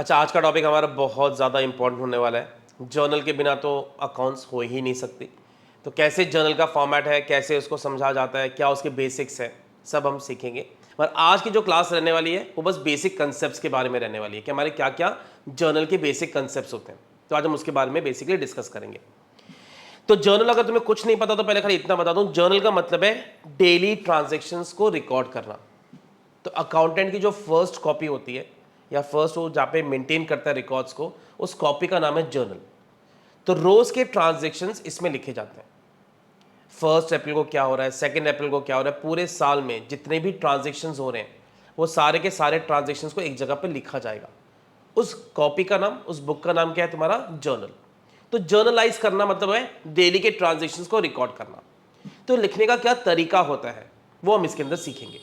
अच्छा, आज का टॉपिक हमारा बहुत ज़्यादा इंपॉर्टेंट होने वाला है। जर्नल के बिना तो अकाउंट्स हो ही नहीं सकती। तो कैसे जर्नल का फॉर्मेट है, कैसे उसको समझा जाता है, क्या उसके बेसिक्स है, सब हम सीखेंगे। और आज की जो क्लास रहने वाली है वो बस बेसिक कंसेप्ट्स के बारे में रहने वाली है कि हमारे क्या क्या जर्नल के बेसिक कंसेप्ट्स होते हैं। तो आज हम उसके बारे में बेसिकली डिस्कस करेंगे। तो जर्नल, अगर तुम्हें कुछ नहीं पता तो पहले खाली इतना बता दूं, जर्नल का मतलब है डेली ट्रांजेक्शन्स को रिकॉर्ड करना। तो अकाउंटेंट की जो फर्स्ट कॉपी होती है या फर्स्ट वो जहाँ पे मेंटेन करता है रिकॉर्ड्स को, उस कॉपी का नाम है जर्नल। तो रोज के ट्रांजैक्शंस इसमें लिखे जाते हैं। 1 अप्रैल को क्या हो रहा है, 2 अप्रैल को क्या हो रहा है, पूरे साल में जितने भी ट्रांजैक्शंस हो रहे हैं वो सारे के सारे ट्रांजैक्शंस को एक जगह पे लिखा जाएगा। उस कॉपी का नाम, उस बुक का नाम क्या है तुम्हारा? जर्नल। तो जर्नलाइज करना मतलब है डेली के ट्रांजैक्शंस को रिकॉर्ड करना। तो लिखने का क्या तरीका होता है वो हम इसके अंदर सीखेंगे।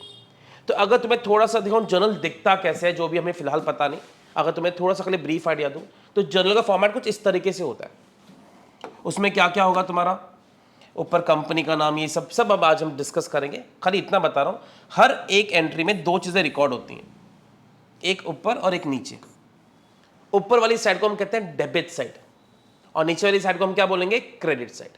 तो अगर तुम्हें थोड़ा सा देखो जर्नल दिखता कैसे है, जो भी हमें फिलहाल पता नहीं, अगर तुम्हें थोड़ा सा खाली ब्रीफ आइडिया दूं तो जर्नल का फॉर्मेट कुछ इस तरीके से होता है। उसमें क्या क्या होगा तुम्हारा, ऊपर कंपनी का नाम, ये सब सब अब आज हम डिस्कस करेंगे। खाली इतना बता रहा हूं, हर एक एंट्री में 2 चीजें रिकॉर्ड होती हैं, एक ऊपर और एक नीचे। ऊपर वाली साइड को हम कहते हैं डेबिट साइड और नीचे वाली साइड को हम क्या बोलेंगे? Credit side.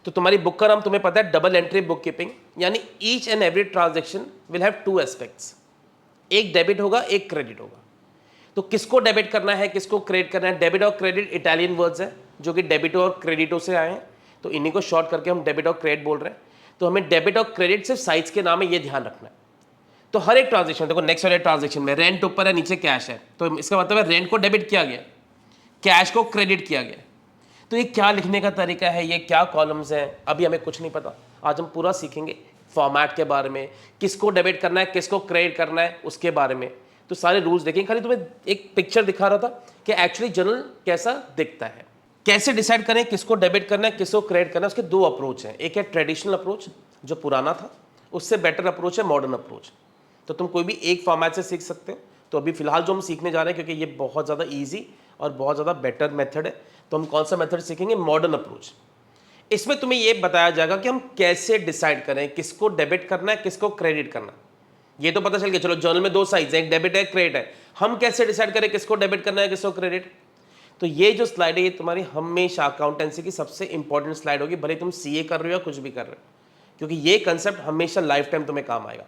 तो तुम्हारी बुक का नाम तुम्हें पता है डबल एंट्री बुक कीपिंग, यानी each and every transaction will have 2 aspects, एक डेबिट होगा एक क्रेडिट होगा। तो किसको डेबिट करना है, किसको क्रेडिट करना है? डेबिट और क्रेडिट इटालियन वर्ड्स है जो कि डेबिटो और क्रेडिटो से आए हैं, तो इन्हीं को शॉर्ट करके हम डेबिट और क्रेडिट बोल रहे हैं। तो हमें डेबिट और क्रेडिट सिर्फ साइड्स के नाम है, ये ध्यान रखना है। तो हर एक ट्रांजेक्शन, देखो नेक्स्ट वाले ट्रांजेक्शन में रेंट ऊपर है, नीचे कैश है, तो इसका मतलब है रेंट को डेबिट किया गया, कैश को क्रेडिट किया गया। तो ये क्या लिखने का तरीका है, ये क्या कॉलम्स हैं, अभी हमें कुछ नहीं पता। आज हम पूरा सीखेंगे फॉर्मेट के बारे में, किसको डेबिट करना है किसको क्रेडिट करना है उसके बारे में। तो सारे रूल्स देखेंगे। खाली तुम्हें एक पिक्चर दिखा रहा था कि एक्चुअली जर्नल कैसा दिखता है। कैसे डिसाइड करें किसको डेबिट करना है किसको क्रेडिट करना है, उसके 2 अप्रोच हैं। एक है ट्रेडिशनल अप्रोच जो पुराना था, उससे बेटर अप्रोच है मॉडर्न अप्रोच। तो तुम कोई भी एक फॉर्मेट से सीख सकते हो। तो अभी फिलहाल जो हम सीखने जा रहे हैं, क्योंकि ये बहुत ज़्यादा ईजी और बहुत ज़्यादा बेटर मेथड है, तो हम कौन सा मेथड सीखेंगे? Modern approach. इसमें तुम्हें ये बताया जाएगा कि हम कैसे डिसाइड करें किसको डेबिट करना है किसको क्रेडिट करना है। ये तो पता चल गया, चलो जर्नल में 2 साइड्स हैं, एक डेबिट है एक क्रेडिट है, हम कैसे डिसाइड करें किसको डेबिट करना है किसको क्रेडिट। तो ये जो स्लाइड है ये तुम्हारी हमेशा अकाउंटेंसी की सबसे इंपॉर्टेंट स्लाइड होगी, भले तुम सीए कर रहे हो या कुछ भी कर रहे हो, क्योंकि ये कंसेप्ट हमेशा लाइफ टाइम तुम्हें काम आएगा।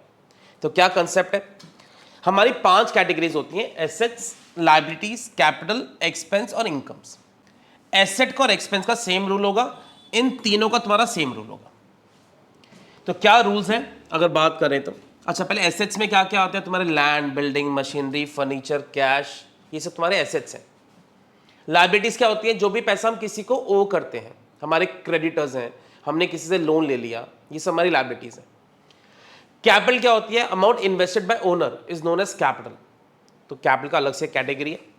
तो क्या कंसेप्ट है? हमारी 5 कैटेगरीज होती हैं, एसेट्स, लायबिलिटीज, कैपिटल, एक्सपेंस और इनकम्स। एसेट का और एक्सपेंस का सेम रूल होगा, इन तीनों का तुम्हारा सेम रूल होगा। तो क्या रूल्स हैं अगर बात करें तो? अच्छा, पहले एसेट्स में क्या क्या होता है तुम्हारे? Land, building, machinery, furniture, cash, ये सब तुम्हारे एसेट्स हैं। लायबिलिटीज क्या होती है? जो भी पैसा हम किसी को ओ करते हैं, हमारे क्रेडिटर्स हैं, हमने किसी से लोन ले लिया, ये सब हमारी लायबिलिटीज है। कैपिटल क्या होती है? Amount invested by owner is known as capital. तो कैपिटल का अलग से कैटेगरी है।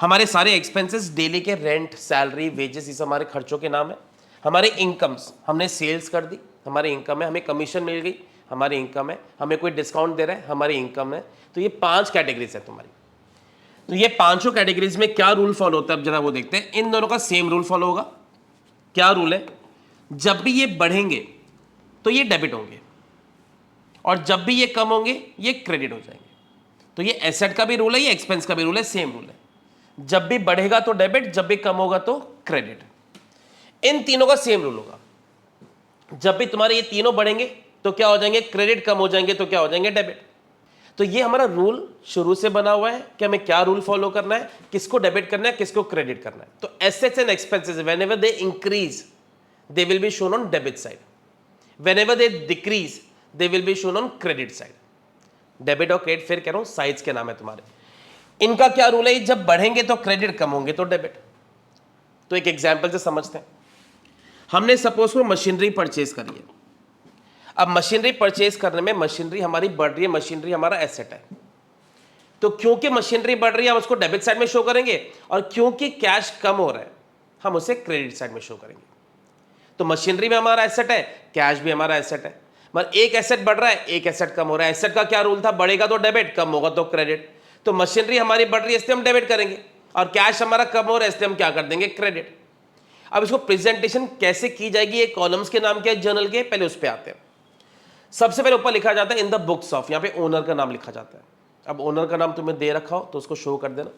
हमारे सारे एक्सपेंसेस, डेली के रेंट, सैलरी, वेजेस, ये सब हमारे खर्चों के नाम है। हमारे इनकम्स, हमने सेल्स कर दी, हमारी इनकम है। हमें कमीशन मिल गई, हमारी इनकम है। हमें कोई डिस्काउंट दे रहा है, हमारी इनकम है। तो ये 5 कैटेगरीज है तुम्हारी। तो ये पांचों कैटेगरीज में क्या रूल फॉलो होता है अब जरा वो देखते हैं। इन दोनों का सेम रूल फॉलो होगा। क्या रूल है? जब भी ये बढ़ेंगे तो ये डेबिट होंगे और जब भी ये कम होंगे ये क्रेडिट हो जाएंगे। तो ये एसेट का भी रूल है, ये एक्सपेंस का भी रूल है, सेम रूल है। जब भी बढ़ेगा तो डेबिट, जब भी कम होगा तो क्रेडिट। इन तीनों का सेम रूल होगा। जब भी तुम्हारे ये तीनों बढ़ेंगे तो क्या हो जाएंगे? क्रेडिट। कम हो जाएंगे तो क्या हो जाएंगे? डेबिट। तो ये हमारा रूल शुरू से बना हुआ है कि हमें क्या रूल फॉलो करना है, किसको डेबिट करना है किसको क्रेडिट करना है। तो assets and expenses whenever they increase they will be shown on debit side, whenever they decrease they will be shown on credit side. Debit और क्रेडिट फिर कह रहा हूं साइड्स के नाम है तुम्हारे। इनका क्या रूल है? जब बढ़ेंगे तो क्रेडिट, कम होंगे तो डेबिट। तो एक एग्जांपल से समझते हैं। हमने सपोज को मशीनरी परचेज करी है। अब मशीनरी परचेज करने में मशीनरी हमारी बढ़ रही है, मशीनरी हमारा एसेट है। तो क्योंकि मशीनरी बढ़ रही है हम उसको डेबिट साइड में शो करेंगे, और क्योंकि कैश कम हो रहा है हम उसे क्रेडिट साइड में शो करेंगे। तो मशीनरी में हमारा एसेट है, कैश भी हमारा एसेट है, मगर एक एसेट बढ़ रहा है एक एसेट कम हो रहा है। एसेट का क्या रूल था? बढ़ेगा तो डेबिट, कम होगा तो क्रेडिट। तो मशीनरी हमारी बढ़ रही है इसलिए हम डेबिट करेंगे, और कैश हमारा कम हो रहा है इसलिए हम क्या कर देंगे? क्रेडिट। अब इसको प्रेजेंटेशन कैसे की जाएगी? ये कॉलम्स के नाम क्या है जर्नल के? पहले उस पर आते हैं। सबसे पहले ऊपर लिखा जाता है इन द बुक्स ऑफ, यहां पे ओनर का नाम लिखा जाता है। अब ओनर का नाम तुम्हें दे रखा हो तो उसको शो कर देना।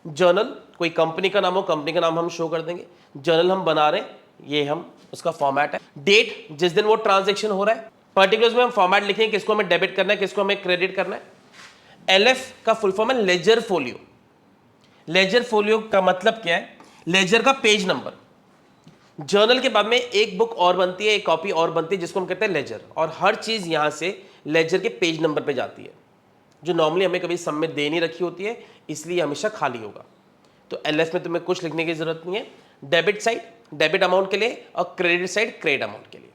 जर्नल कोई कंपनी का नाम हो, कंपनी का नाम हम शो कर देंगे। जर्नल हम बना रहे हैं, ये हम उसका फॉर्मेट है। डेट जिस दिन वो ट्रांजैक्शन हो रहा है, पर्टिकुलर्स में हम फॉर्मेट लिखेंगे, किसको हमें डेबिट करना है, किसको हमें क्रेडिट करना है। एलएफ का फुल फॉर्म है लेजर फोलियो। लेजर फोलियो का मतलब क्या है? लेजर का पेज नंबर। जर्नल के बाद में एक बुक और बनती है, एक कॉपी और बनती है, जिसको हम कहते हैं लेजर, और हर चीज यहां से लेजर के पेज नंबर पे जाती है, जो नॉर्मली हमें कभी सम में दे नहीं रखी होती है, इसलिए हमेशा खाली होगा। तो एलएफ में तुम्हें कुछ लिखने की जरूरत नहीं है। डेबिट साइड डेबिट अमाउंट के लिए और क्रेडिट साइड क्रेडिट अमाउंट के लिए।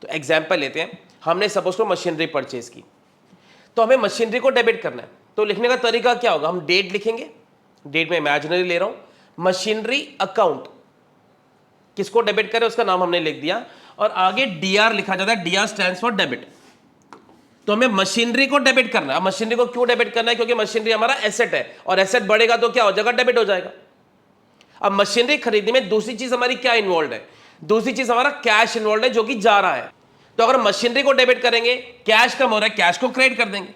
तो एग्जांपल लेते हैं, हमने सपोज को मशीनरी परचेज की, तो हमें मशीनरी को डेबिट करना है, तो लिखने का तरीका क्या होगा? हम डेट लिखेंगे, डेट में इमेजिनरी ले रहा हूं। मशीनरी अकाउंट किसको डेबिट करे उसका नाम हमने लिख दिया, और आगे डीआर लिखा जाता है, डीआर स्टैंड्स फॉर डेबिट। तो हमें मशीनरी को डेबिट करना है। अब मशीनरी को क्यों डेबिट करना है? क्योंकि मशीनरी हमारा एसेट है, और एसेट बढ़ेगा तो क्या हो जाएगा? डेबिट हो जाएगा। अब मशीनरी खरीदने में दूसरी चीज हमारी क्या इन्वॉल्व है? दूसरी चीज हमारा कैश इन्वॉल्व है, जो कि जा रहा है। तो अगर मशीनरी को डेबिट करेंगे, कैश कम हो रहा है, कैश को क्रेडिट कर देंगे।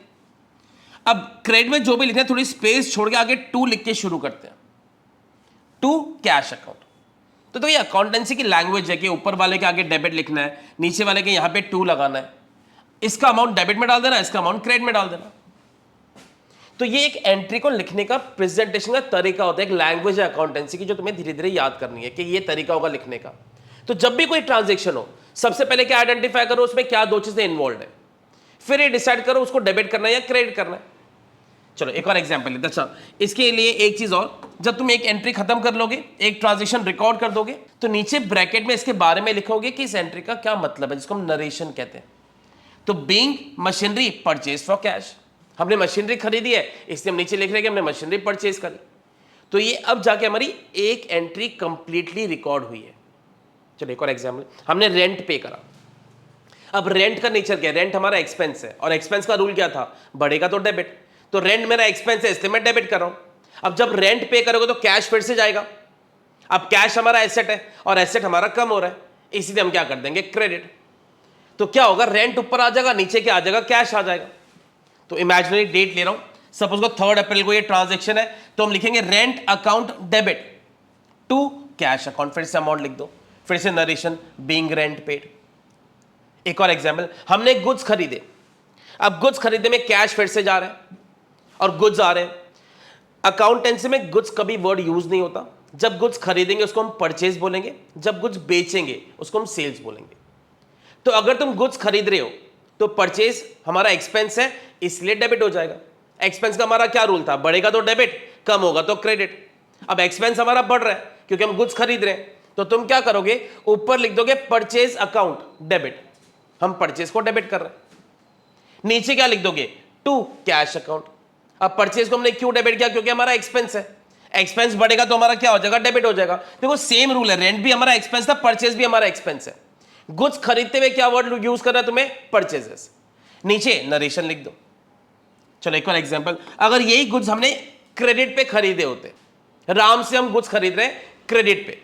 अब क्रेडिट में जो भी लिखना है, थोड़ी स्पेस छोड़ के आगे टू लिख के शुरू करते हैं, टू कैश अकाउंट। तो ये अकाउंटेंसी की लैंग्वेज है कि ऊपर वाले के आगे डेबिट लिखना है, नीचे वाले के यहां पे टू लगाना है, इसका अमाउंट डेबिट में डाल देना, इसका अमाउंट क्रेडिट में डाल देना। तो ये एक एंट्री को लिखने का प्रेजेंटेशन का तरीका होता है, एक लैंग्वेज है अकाउंटेंसी की, जो तुम्हें धीरे धीरे याद करनी है कि ये तरीका होगा लिखने का। तो जब भी कोई ट्रांजेक्शन हो, सबसे पहले क्या आइडेंटिफाई करो, उसमें क्या दो चीजें इन्वॉल्व है, फिर ये डिसाइड करो उसको डेबिट करना है या क्रेडिट करना है। चलो एक और एग्जांपल लेते हैं। अच्छा, इसके लिए एक चीज और, जब तुम एक एंट्री खत्म कर लोगे, एक ट्रांजेक्शन रिकॉर्ड कर दोगे, तो नीचे ब्रैकेट में इसके बारे में लिखोगे कि इस एंट्री का क्या मतलब है, जिसको हम नरेशन कहते हैं। तो being machinery purchase for cash, हमने मशीनरी खरीदी है, इसलिए हम नीचे लिख रहे हैं कि हमने मशीनरी परचेज करी। तो ये अब जाके हमारी एक एंट्री कंप्लीटली रिकॉर्ड हुई है। चलो एक और एग्जांपल, हमने रेंट पे करा। अब रेंट का नेचर क्या है? रेंट हमारा एक्सपेंस है, और एक्सपेंस का रूल क्या था? बढ़ेगा तो डेबिट। तो रेंट मेरा एक्सपेंस है, इसलिए मैं डेबिट कर रहा हूं। अब जब रेंट पे करोगे तो कैश फिर से जाएगा। अब कैश हमारा एसेट है, और एसेट हमारा कम हो रहा है, इसलिए हम क्या कर देंगे? क्रेडिट। तो क्या होगा? रेंट ऊपर आ जाएगा, नीचे क्या आ जाएगा? कैश आ जाएगा। तो इमेजिनरी डेट ले रहा हूं, सपोज को 3 अप्रैल को ये ट्रांजेक्शन है, तो हम लिखेंगे rent account debit to cash account, फिर से अमाउंट लिख दो, फिर से नरेशन बीइंग रेंट पेड। एक और एग्जांपल, हमने गुड्स खरीदे। अब गुड्स खरीदने में कैश फिर से जा रहा है और गुड्स आ रहे हैं। अकाउंटेंसी में गुड्स कभी वर्ड यूज नहीं होता। जब गुड्स खरीदेंगे उसको हम परचेज बोलेंगे, जब गुड्स बेचेंगे उसको हम सेल्स बोलेंगे। तो अगर तुम गुड्स खरीद रहे हो तो परचेज हमारा एक्सपेंस है, इसलिए डेबिट हो जाएगा। एक्सपेंस का हमारा क्या रूल था? बढ़ेगा तो डेबिट, कम होगा तो क्रेडिट। अब एक्सपेंस हमारा बढ़ रहा है क्योंकि हम गुड्स खरीद रहे हैं, तो तुम क्या करोगे? ऊपर लिख दोगे परचेज अकाउंट डेबिट, हम परचेज को डेबिट कर रहे हैं। नीचे क्या लिख दोगे? To cash account. अब परचेज को हमने क्यों डेबिट किया? क्योंकि हमारा एक्सपेंस है, एक्सपेंस बढ़ेगा तो हमारा क्या हो जाएगा? डेबिट हो जाएगा। देखो सेम रूल है, रेंट भी हमारा एक्सपेंस था, परचेज भी हमारा एक्सपेंस है। गुड्स खरीदते हुए क्या वर्ड यूज करना है तुम्हें? परचेजेस। नीचे नरेशन लिख दो। चलो एक और एग्जांपल, अगर यही गुड्स हमने क्रेडिट पे खरीदे होते, राम से हम गुड्स खरीद रहे हैं क्रेडिट पे,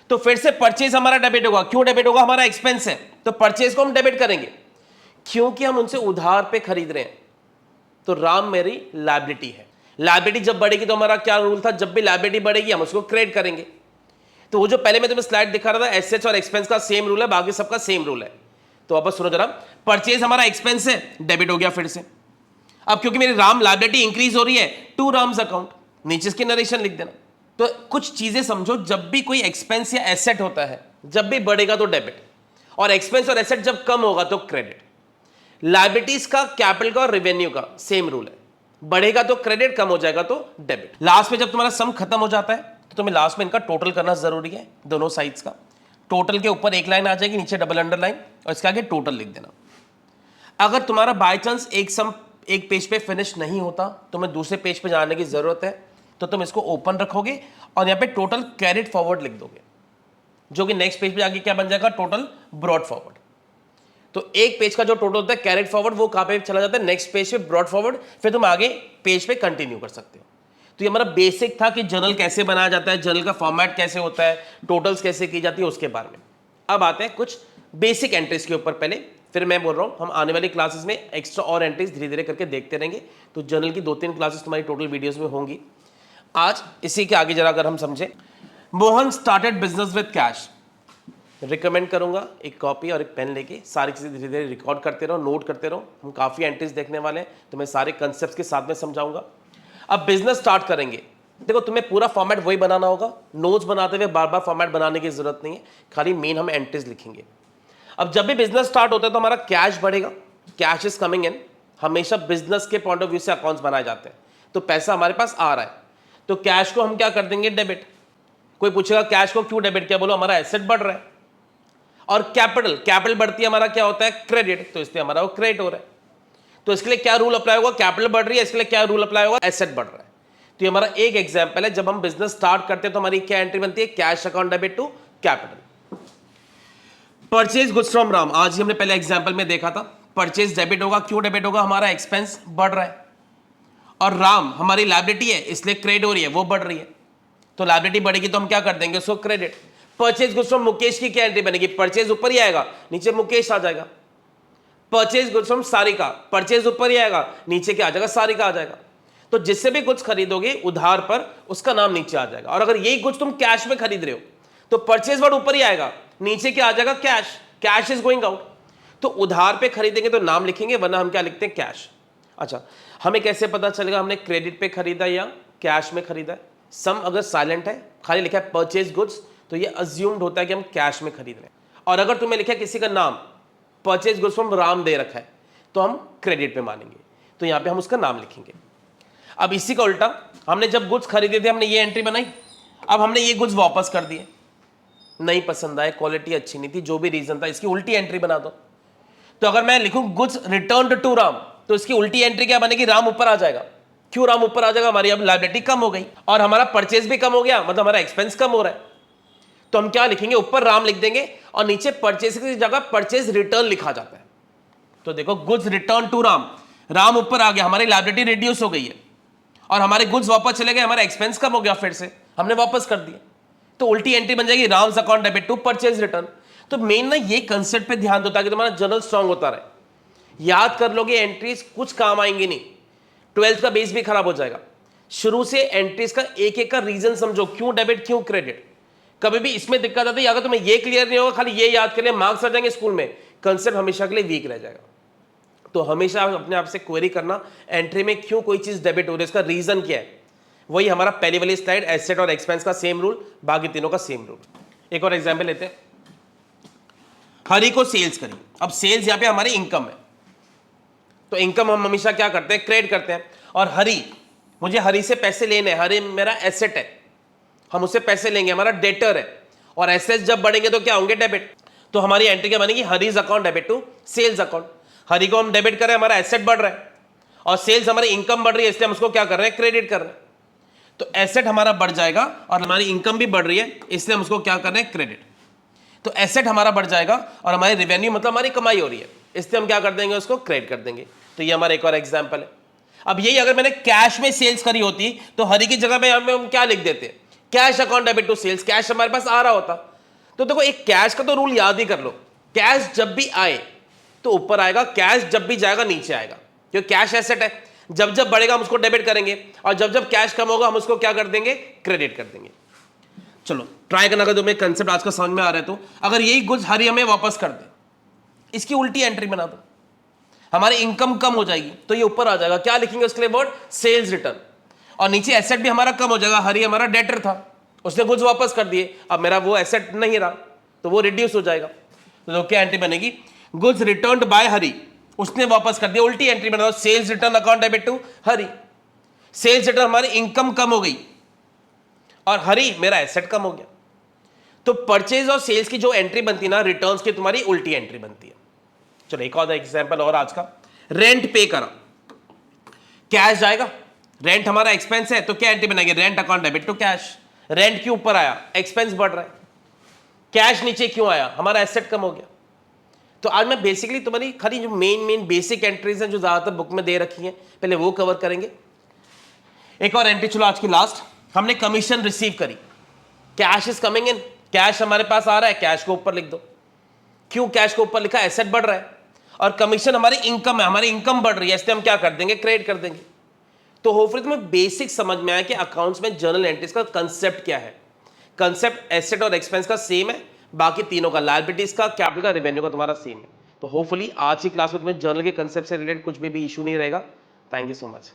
तो फिर से परचेज हमारा डेबिट होगा। क्यों डेबिट होगा? हमारा एक्सपेंस है, तो परचेज को हम डेबिट करेंगे क्योंकि हम उनसे उधार पे खरीद रहे हैं। तो राम मेरी लायबिलिटी है। लायबिलिटी जब बढ़ेगी तो हमारा क्या रूल था? जब भी लायबिलिटी बढ़ेगी हम उसको क्रेडिट करेंगे। तो वो जो पहले मैं तुम्हें स्लाइड दिखा रहा था, एसेट्स और एक्सपेंस का सेम रूल है, बाकी सबका सेम रूल है। तो अब सुनो जरा, परचेज हमारा एक्सपेंस है, डेबिट हो गया फिर से। अब क्योंकि मेरी राम लायबिलिटी इंक्रीज हो रही है, टू राम्स अकाउंट, नीचे इसकी नरेशन लिख देना। तो कुछ चीजें समझो, जब भी कोई एक्सपेंस या एसेट होता है, जब भी बढ़ेगा तो डेबिट, और एक्सपेंस और एसेट जब कम होगा तो क्रेडिट। लायबिलिटीज का, कैपिटल का और रेवेन्यू का सेम रूल है, बढ़ेगा तो क्रेडिट, कम हो जाएगा तो डेबिट। लास्ट में जब तुम्हारा सम खत्म हो जाता है तो तुम्हें लास्ट में इनका टोटल करना जरूरी है, दोनों साइड्स का। टोटल के ऊपर एक लाइन आ जाएगी, नीचे डबल अंडरलाइन, और इसके आगे टोटल लिख देना। अगर तुम्हारा बाय चांस एक सम एक पेज पे फिनिश नहीं होता, तुम्हें दूसरे पेज पे जाने की जरूरत है, तो तुम इसको ओपन रखोगे और यहाँ पे टोटल कैरिड फॉरवर्ड लिख दोगे, जो कि नेक्स्ट पेज पे आगे क्या बन जाएगा? Total brought forward. तो एक पेज का जो टोटल होता है कैरिड फॉरवर्ड, वो कहां पे चला जाता है? नेक्स्ट पेज पे, ब्रॉड फॉरवर्ड, फिर तुम आगे पेज पे कंटिन्यू कर सकते हो। तो ये हमारा बेसिक था कि जर्नल कैसे बनाया जाता है, जर्नल का फॉर्मेट कैसे होता है, टोटल्स कैसे की जाती है, उसके बारे में। अब आते हैं कुछ बेसिक एंट्रीज के ऊपर। पहले फिर मैं बोल रहा हूँ हम आने वाली क्लासेस में एक्स्ट्रा और एंट्रीज धीरे धीरे करके देखते रहेंगे, तो जर्नल की 2-3 क्लासेस तुम्हारी टोटल वीडियोस में होंगी। आज इसी के आगे जरा अगर हम समझें, Mohan started business with cash. Recommend करूंगा एक कॉपी और एक पेन लेके सारी चीज़ें धीरे धीरे रिकॉर्ड करते रहो, नोट करते रहो। हम काफ़ी एंट्रीज देखने वाले हैं, तो मैं सारे कंसेप्ट के साथ में समझाऊंगा। अब बिजनेस स्टार्ट करेंगे, देखो तुम्हें पूरा फॉर्मेट वही बनाना होगा, नोट्स बनाते हुए बार बार फॉर्मेट बनाने की जरूरत नहीं है, खाली मेन हम एंट्रीज लिखेंगे। अब जब भी बिजनेस स्टार्ट होता है तो हमारा कैश बढ़ेगा, कैश इज कमिंग इन। हमेशा बिजनेस के पॉइंट ऑफ व्यू से अकाउंट्स बनाए जाते हैं, तो पैसा हमारे पास आ रहा है, तो कैश को हम क्या कर देंगे, डेबिट। कोई पूछेगा कैश को क्यों डेबिट किया, बोलो हमारा एसेट बढ़ रहा है। और कैपिटल बढ़ती है, हमारा क्या होता है, क्रेडिट, तो इसलिए हमारा वो क्रेडिट हो रहा है। तो इसके लिए क्या रूल अप्लाई होगा, कैपिटल बढ़ रही है, इसके लिए क्या रूल अप्लाई होगा, एसेट बढ़ रहा है। तो ये हमारा एक एग्जांपल है, जब हम बिजनेस स्टार्ट करते हैं तो हमारी क्या एंट्री बनती है, cash account debit to capital. Purchase goods from Ram, आज ही हमने पहले एग्जांपल में देखा था, परचेज डेबिट होगा, क्यों डेबिट होगा, हमारा एक्सपेंस बढ़ रहा है। और राम हमारी लायबिलिटी है, इसलिए क्रेडिट हो रही है, वो बढ़ रही है, तो लायबिलिटी बढ़ेगी तो हम क्या कर देंगे, उसको credit. Purchase goods from Mukesh की क्या एंट्री बनेगी, परचेज ऊपर ही आएगा, नीचे मुकेश आ जाएगा। Purchase goods from Sarika, purchase ऊपर ही आएगा, नीचे क्या आ जाएगा, सारिका आ जाएगा। तो जिससे भी कुछ खरीदोगे उधार पर, उसका नाम नीचे आ जाएगा। और अगर यही कुछ तुम कैश में खरीद रहे हो तो परचेज वर्ड ऊपर ही आएगा, नीचे क्या आ जाएगा, cash, cash is going out. तो उधार पे खरीदेंगे तो नाम लिखेंगे, वरना हम क्या लिखते हैं, कैश। अच्छा, हमें कैसे पता चलेगा हमने क्रेडिट पे खरीदा या कैश में खरीदा है। सम अगर साइलेंट है, खाली लिखा है परचेज गुड्स, तो ये अज्यूम्ड होता है कि हम कैश में खरीद रहे हैं। और अगर तुम्हें लिखा है किसी का नाम, परचेज गुड्स फ्रॉम राम दे रखा है, तो हम क्रेडिट पे मानेंगे, तो यहां पे हम उसका नाम लिखेंगे। अब इसी का उल्टा, हमने जब गुड्स खरीदे थे हमने ये एंट्री बनाई, अब हमने ये गुड्स वापस कर दिए, नहीं पसंद आए, क्वालिटी अच्छी नहीं थी, जो भी रीजन था, इसकी उल्टी एंट्री बना दो। तो अगर मैं लिखूं गुड्स रिटर्न्ड टू राम, तो इसकी उल्टी एंट्री क्या बनेगी, राम ऊपर आ जाएगा। क्यों राम ऊपर आ जाएगा, हमारी अब लायबिलिटी कम हो गई और हमारा परचेज भी कम हो गया, मतलब हमारा एक्सपेंस कम हो रहा है। तो हम क्या लिखेंगे, ऊपर राम लिख देंगे और नीचे परचेज की जगह परचेज रिटर्न लिखा जाता है। तो देखो goods return to Ram, Ram ऊपर आ गया, हमारी लायबिलिटी रिड्यूस हो गई है और हमारे गुड्स वापस चले गए, हमारा एक्सपेंस कम हो गया, फिर से हमने वापस कर दिया। तो उल्टी एंट्री बन जाएगी Ram's account debit to purchase return. तो मेन ना ये कंसेप्ट पे ध्यान दो ताकि तुम्हारा जर्नल स्ट्रांग होता रहे। याद कर लोगे एंट्रीज, कुछ काम आएंगी नहीं, 12th का बेस भी खराब हो जाएगा। शुरू से एंट्रीज का एक एक का रीजन समझो, क्यों डेबिट क्यों क्रेडिट। कभी भी इसमें दिक्कत आती है, अगर तुम्हें ये क्लियर नहीं होगा, खाली ये याद कर लिया, मार्क्स आ जाएंगे स्कूल में, कंसेप्ट हमेशा के लिए वीक रह जाएगा। तो हमेशा अपने आप से क्वेरी करना, एंट्री में क्यों कोई चीज डेबिट हो रही है, इसका रीजन क्या है। वही हमारा पहली वाली स्लाइड, एसेट और एक्सपेंस का सेम रूल, बाकी तीनों का सेम रूल। एक और एग्जांपल लेते हैं, हरी को सेल्स करी। अब सेल्स यहां पे हमारी इनकम है, तो इनकम हम हमेशा क्या करते हैं, क्रेडिट करते हैं। और हरी, मुझे हरी से पैसे लेने हैं, हरी मेरा एसेट है, हम उससे पैसे लेंगे, हमारा डेटर है। और एसेट जब बढ़ेंगे तो क्या होंगे, डेबिट। तो हमारी एंट्री क्या बनेगी, Hari's account debit to sales account. Hari को हम डेबिट कर रहे हैं, हमारा एसेट बढ़ रहा है, और सेल्स हमारी इनकम बढ़ रही है, इसलिए हम उसको क्या कर रहे हैं, क्रेडिट कर रहे हैं। तो एसेट हमारा बढ़ जाएगा और हमारी इनकम भी बढ़ रही है, इसलिए हम उसको क्या कर रहे हैं, क्रेडिट। तो एसेट हमारा बढ़ जाएगा और हमारी रेवेन्यू मतलब हमारी कमाई हो रही है, इसलिए हम क्या कर देंगे, उसको क्रेडिट कर देंगे। तो ये हमारा एक और एग्जांपल है। अब यही अगर मैंने कैश में सेल्स करी होती तो हरी की जगह पे हम क्या लिख देते, cash account debit to sales, cash हमारे पास आ रहा होता। तो देखो एक कैश का तो रूल याद ही कर लो, कैश जब भी आए तो ऊपर आएगा, कैश जब भी जाएगा नीचे आएगा, क्योंकि कैश एसेट है, जब जब बढ़ेगा हम उसको डेबिट करेंगे और जब जब कैश कम होगा हम उसको क्या कर देंगे, क्रेडिट कर देंगे। चलो ट्राई करना, अगर तुम्हें कंसेप्ट आज का समझ में आ रहा है तो। अगर यही गुड्स हरी हमें वापस कर दे, इसकी उल्टी एंट्री बना दो, हमारी इनकम कम हो जाएगी, तो ये ऊपर आ जाएगा, क्या लिखेंगे उसके लिए वर्ड, सेल्स रिटर्न। और नीचे एसेट भी हमारा कम हो जाएगा, हरी हमारा डेटर था, उसने गुड्स वापस कर दिए, अब मेरा वो एसेट नहीं रहा, तो वो रिड्यूस हो जाएगा। तो क्या एंट्री बनेगी, गुड्स रिटर्न्ड बाय हरी, उसने वापस कर दिया, उल्टी एंट्री बना दो, sales return account debit to Hari. Sales return हमारी इनकम कम हो गई और हरी मेरा एसेट कम हो गया। तो परचेज और सेल्स की जो एंट्री बनती है ना रिटर्न्स की, तुम्हारी उल्टी एंट्री बनती है। चलो एक और एग्जांपल और आज का, रेंट पे करा, कैश जाएगा, रेंट हमारा एक्सपेंस है, तो क्या एंट्री बनाएंगे, rent account debit to cash. Rent क्यों ऊपर आया, एक्सपेंस बढ़ रहा है, कैश नीचे क्यों आया, हमारा एसेट कम हो गया। तो आज मैं बेसिकली तुम्हारी खाली जो मेन बेसिक एंट्रीज हैं जो ज्यादातर बुक में दे रखी हैं, पहले वो कवर करेंगे। एक और एंट्री चलो आज की लास्ट, हमने कमीशन रिसीव करी, cash is coming in, cash हमारे पास आ रहा है, कैश को ऊपर लिख दो। क्यों कैश को ऊपर लिखा, एसेट बढ़ रहा है, और कमीशन हमारी इनकम है, हमारी इनकम बढ़ रही है, इसलिए हम क्या कर देंगे, क्रेडिट कर देंगे। तो होपफुली तुम्हें बेसिक समझ में आया कि अकाउंट्स में जर्नल एंट्रीज का कंसेप्ट क्या है। कंसेप्ट एसेट और एक्सपेंस का सेम है, बाकी तीनों का, लायबिलिटीज का, कैपिटल का, रेवेन्यू का तुम्हारा सेम है। तो होपफुली आज की क्लास में तुम्हें जर्नल के कंसेप्ट से रिलेटेड कुछ भी इशू नहीं रहेगा। Thank you so much.